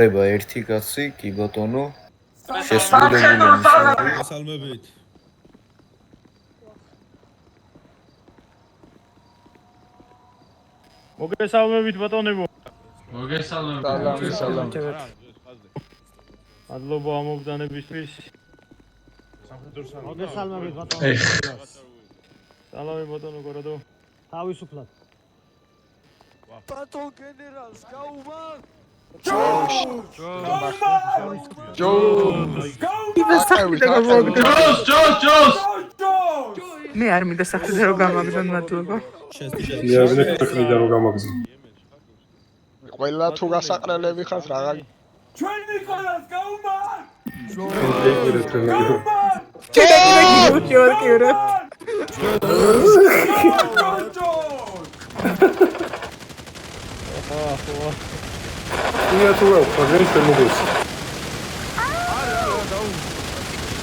ება ერთი კაცი, კი ბატონო. შესრულებული მისაღები. სალმებით. მოგესალმებით ბატონებო. მოგესალმებით. მადლობა ამობრძანებისთვის. მოგესალმებით ბატონო. სალამი ბატონო გორადო. თავისუფლად. ბატონ გენერალს გაუმარ. მე არ მინდა სახტზე რომ გამაგზავნ მადლობა. მე არ მინდა ხელი რომ გამაგზავნ. ყველა თუ გასაყრელები ხართ რაღა ჩვენ ნიკოლას გაუმარ. Я туда, пожалуйста, могу.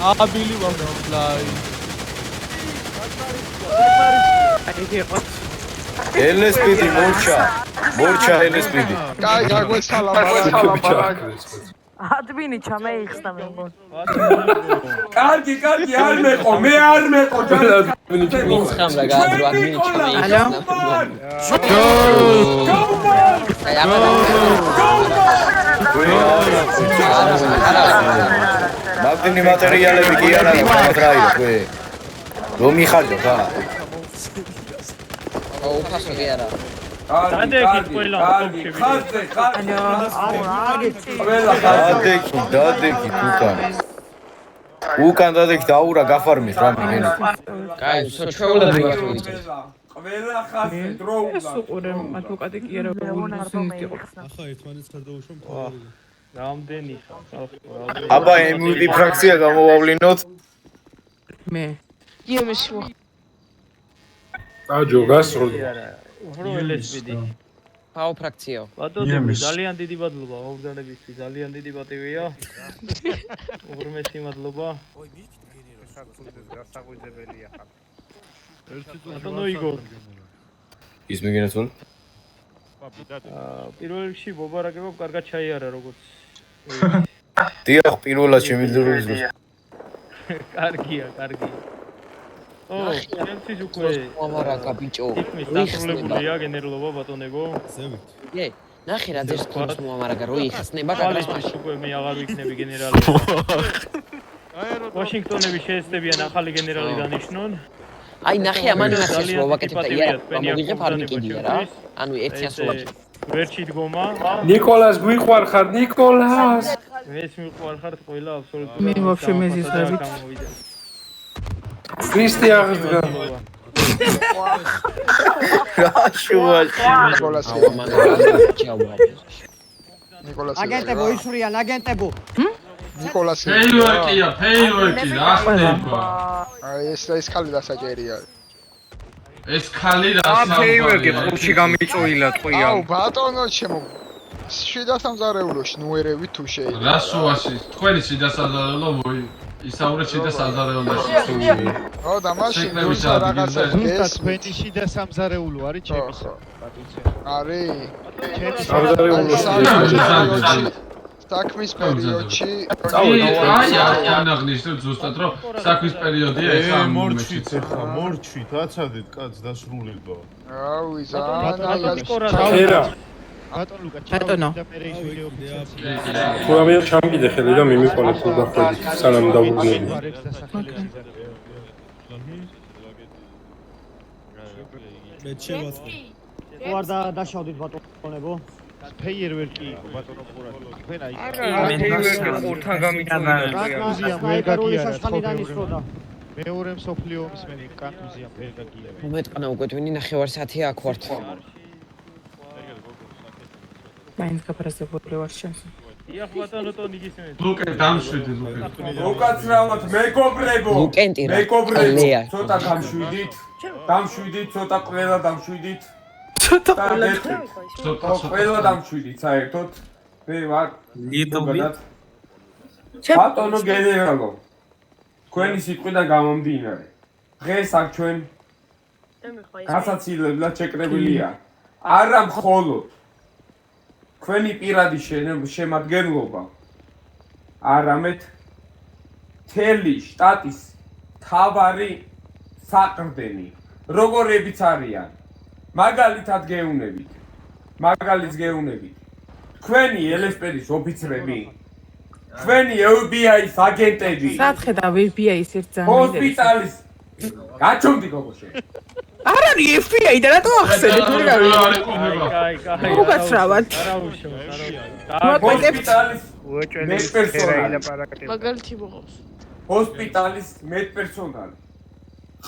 აბილი ვამბლაი. ელესპიდი მორჩა ელესპიდი. კაი გაგვესალამა. ადმინი ჩამეიხსნა მე მგონი. კარგი, არ მეყო, მე არ მეყო. ხამრა გადრო ადმინი ჩამეიხსნა. მაგდენი მატერიალები კი არა გამატრაიო ყვე. რომ მიხარჯო ხა. უფასო კი არა. დადექით ყველა ხარზე. დადექით უკან დადექით აურა გაფარმის რამე გენი. კაი, შეუძლებელი ვარ თუ იცი. ყველა ხარზე დრო უნდა. ეს უყურე ადვოკატი კი არა უნარსინით იყო. ახლა ერთმანეთს არ დაუშვამ. რამდენი ხალხი აბა MVP ფრაქცია გამოვავლინოთ. მე იემისო. აჯო გასროლი. უფრო ელესპიდი. პაო ფრაქციო. ბატონო ძალიან დიდი მადლობა მომგზავნებისთვის, ძალიან დიდი პატივია. უღრმესი მადლობა. ბატონო იგორ. ის მიგინეთ ვარ? პირველ რიგში მობარაკებობ კარგად ჩაიარა როგორც. დიახ, პირველად შემიძლია. კარგია. ჩემთვის უკვე მოვარაკა ბიჭო. თითქმის დასრულებულია გენერლობა ბატონებო. ე, ნახე რა ძერს ქონს მოვარაკა რო იხსნება კაკრასში უკვე მე აღარ ვიქნები გენერალი. ვაშინგტონები შეესწებიან ახალი გენერალი დანიშნონ. აი ნახე ამან ნახეს რო ვაკეთებ და იარა მოვიღებ არნიკიდია რა. ანუ 100 ლარი. ვერჩი დგომა. ნიკოლას გვიყვარხარ, ნიკოლას. ეს მიყვარხართ ყველა აბსოლუტურად. მე ვაფშე მეზისხებით. ქრისტე აღდგა. ნიკოლას აგენტებო ისვრიან აგენტებო. ნიკოლას ფეილვერკი რა ხდება? აი ეს ხალი დასაჭერია. ეს ხალი რა ფეილვერკი ყურში გამიწოილა ტყვია. აუ ბატონო ჩემო შიდა სამზარეულოში ნუ ერევი თუ შეიძლება. რა სუაში თქვენი შიდა სამზარეულო ისაურეთ შიდა სამზარეულოში. ო და მაშინ როცა რაღაცა გესმის თქვენი შიდა სამზარეულო არის ჩემის პატიცე. არის სამზარეულოში. საქმის პერიოდში აი აღნიშნეთ ზუსტად რომ საქმის პერიოდია ეხლა მორჩით ახლა მორჩით აცადეთ კაც დასრულება. აუ ზანა ხერა. ბატონ ლუკა ბატონო. თუ ამე ჩამგიდე ხელი და მიმიყოლებ თუ დახვედით სანამ დავუგნები. მე შევაწყო. ვარ დაშავდით ბატონებო. ფეიერვერკი იყო ბატონო ყურადღება. თქვენ აი ფეილვერკი ყურთან გამიწოილა. სნაიპერული შაშხანი დანიშნოდა. მეორე მსოფლიო ომის მენი კანკუზია ფერგაგია. მომეტყნა უკვე თქვენი ნახევარსაათი აქ ვართ. მაინც გაფრაზებული ვარ შენს. იახ ბატონო ტონი გისმენთ. ლუკე დამშვიდი ლუკე. უკაცრავად მეგობრებო. ლუკენტი რა. მეგობრებო. ცოტა დამშვიდით, ცოტა ყველა დამშვიდით. ცოტა ყველა დამშვიდით საერთოდ. მე ვარ ლიტობად. ბატონო გენერალო. თქვენი სიტყვიდან გამომდინარე. დღეს აქ ჩვენ გასაცილებლად შეკრებილია. არა მხოლოდ თქვენი პირადი შემადგენლობა არამედ მთელი შტატის მთავარი საყრდენი როგორებიც არიან მაგალითად გეუნებით თქვენი LSPD-ის ოფიცრები თქვენი FBI-ის აგენტები სახედა FBI-ის ერთ ძალიან ჰოსპიტალის გაჩვენდი გოგოშე არ არის FBI და რატო ახსენეთ უკაცრავად ჰოსპიტალის მაგალითი მოყავს ჰოსპიტალის მედპერსონალი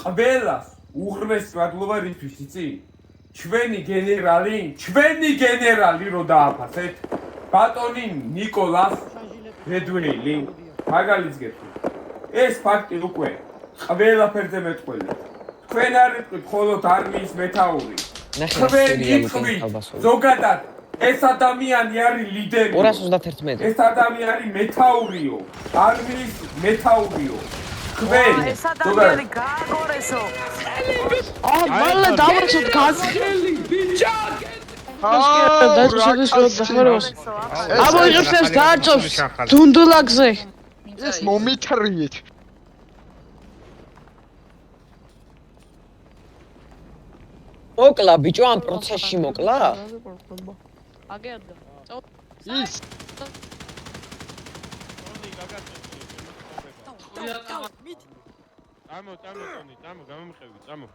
ყველას უღრმესი მადლობა რისთვის იცი ჩვენი გენერალი რო დააფასეთ ბატონი ნიკოლას რედვეილი მაგალითს გეტყვი ეს ფაქტი უკვე ყველაფერზე მეტყველებს თქვენ არ იტყვით მხოლოდ არმიის მეთაური თქვენ იტყვით ზოგადად ეს ადამიანი არის ლიდერი 231 ეს ადამიანი მეთაურიო არმიის მეთაურიო თქვენ ეს ადამიანი გააგორესო მალე დავაცხოთ გაზხელი ბიჭაკი ამოიღებს ეს დაარწობს დუნდულაგზე ეს მომითრიეთ მოკლა ბიჭო ამ პროცესში მოკლა აგერდა ის Tamo, გამომხევი, tamo.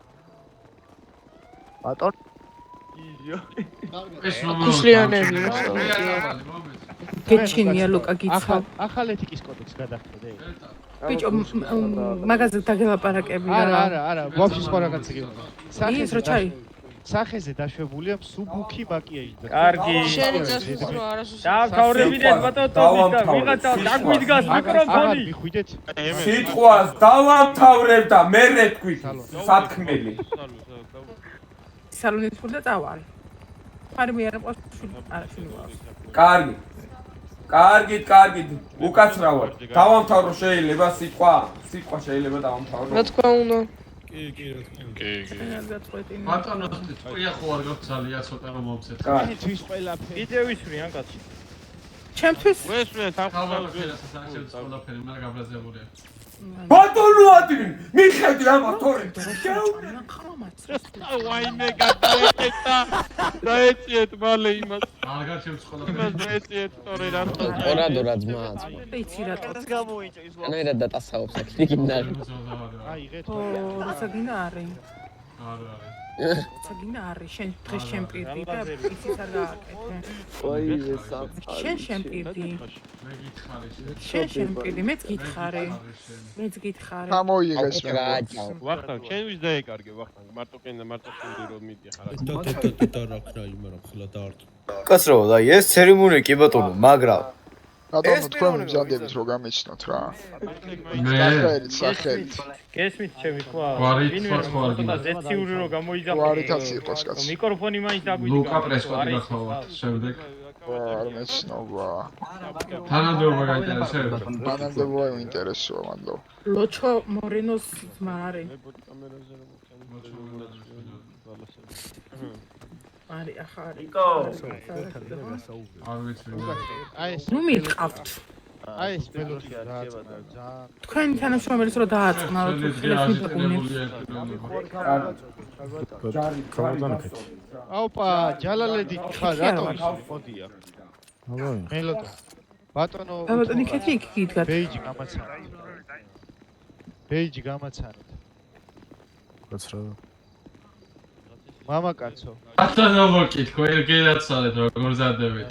ბატონ ქუსლიანები გეჩინია ლუკა გიცხავ ახალ ეთიკის კოდექსს გადახედე ბიჭო მაგაზე დაგელაპარაკები არა ვაფშე სხვა რაღაცა გიყო ის რო ჩაი სახეზე დაშვებულია მსუბუქი მაკიაჟი და კარგი შენი წესს რო არასოდეს დავთავრებინეთ ბატონო ტოპის და ვიღაცა დაგვიდგას მიკროფონი მიხვიდეთ სიტყვას დავამთავრებ და მე რეთქვით სათქმელი სალონის ფულ და წავალ ფარმი არ კარგით უკაცრავად დავამთავრო შეიძლება სიტყვა შეიძლება დავამთავრო რა თქმა უნდა ბატონო თქვია ხო არ გაქვს ძალიან ცოტა რომ მომცეთ თვის ყველაფერი კიდე ვისვრიან კაცი ჩემთვის ვესვრიან ყველაფერი მაგრამ გაბრაზებულია ბატონო ადმინ მიხედი ამას თორე ვაიმე გადაეკეტა დაეციეთ მალე იმას არ გაჩემს ყველაფერი იმას დაეციეთ თორე რა ორადორა ძმა იცი რატო გამოიწვის ანაირად დატასაობს აქ იქიდან აიღეთ რუსაგინა არის არა რუსაგინა არის შენ დღეს შენ პირდი და იცის არ გააკეთე შენ პირდი მე გითხარი შენ პირდი მეც გითხარი გამოიღეს მე ვახტანგ შენ ვის დაეკარგე ვახტანგ მარტო კენ და მარტო შენდი რომ მიდია ხარ კაცრავა და ეს ცერემონია კი ბატონო მაგრამ ბატონო თქვენ მზადებით რომ გამეცნოთ რა მე სახელით გესმით ჩემი თქვა გვარით სხვა და ზეციური რომ გამოიძახო გვარითაც იყოს კაცი მიკროფონი მაინც დაგვიდგა ლუკა პრესკოტი გახლავთ შემდეგ არ მეცნობა თანადროვა გაინტერესებს თანამდებობა ინტერესოა მადლობა ლოჩო მორენოს ძმა არის არის ახალი არ ვიცი ნუ მიყავთ აი ეს პელოტი დააწყდა თქვენ თანამშრომელს რო დააწყნაროთ ხელს მიდაკუნეთ აუპა ჯალალედი ხარ რატო მოდია მელოტო ბატონო ბატონი ქეთი იქ გიდგათ ბეიჯი გამაცანეთ მამაკაცო ბატონო მოკითხო ერთგერაცალეთ როგორ ზადებით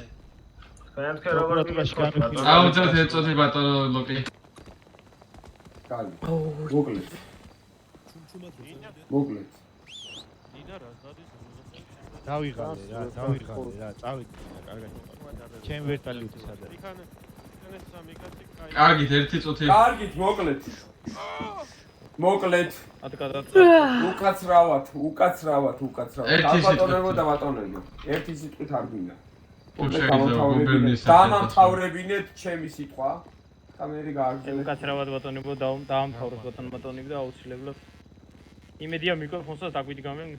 პროკურატურაში გამიხილეთ აუძოთ ეწოდი ბატონო ლოკი კარგი მოგლეთ დავიღალე რა წავიდე კარგად ჩემ ვერტალიუთი სად არის კარგით ერთი წუთი კარგით მოკლეთ უკაცრავად ბატონებო და ბატონებო ერთი სიტყვით არ გინდა დამამთავრებინეთ ჩემი სიტყვა და მე გააგრძელებ უკაცრავად ბატონებო დაამთავროთ ბატონები და აუცილებლად იმედია მიკროფონსაც დაგვიდგამენ